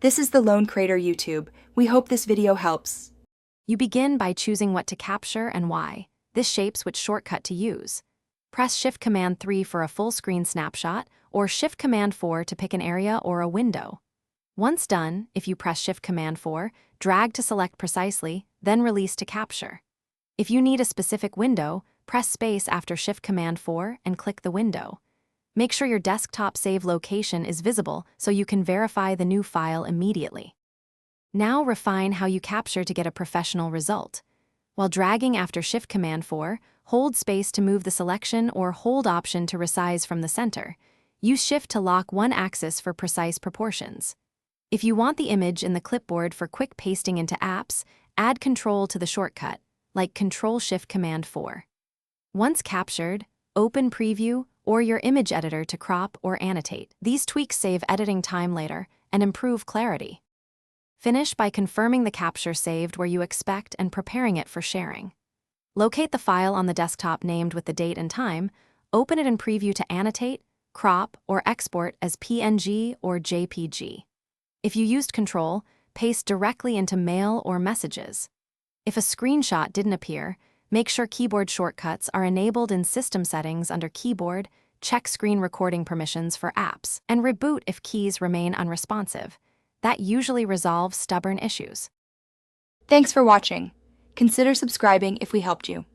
This is the Lone Crater YouTube. We hope this video helps. You begin by choosing what to capture and why. This shapes which shortcut to use. Press Shift-Command-3 for a full-screen snapshot, or Shift-Command-4 to pick an area or a window. Once done, if you press Shift-Command-4, drag to select precisely, then release to capture. If you need a specific window, press space after Shift-Command-4 and click the window. Make sure your desktop save location is visible so you can verify the new file immediately. Now refine how you capture to get a professional result. While dragging after Shift-Command-4, hold space to move the selection or hold Option to resize from the center. Use Shift to lock one axis for precise proportions. If you want the image in the clipboard for quick pasting into apps, add Control to the shortcut, like Control-Shift-Command-4. Once captured, open Preview or your image editor to crop or annotate. These tweaks save editing time later and improve clarity. Finish by confirming the capture saved where you expect and preparing it for sharing. Locate the file on the desktop named with the date and time, open it in Preview to annotate, crop, or export as PNG or JPG. If you used Control, paste directly into Mail or Messages. If a screenshot didn't appear, make sure keyboard shortcuts are enabled in System Settings under Keyboard, check Screen Recording Permissions for apps, and reboot if keys remain unresponsive. That usually resolves stubborn issues. Thanks for watching. Consider subscribing if we helped you.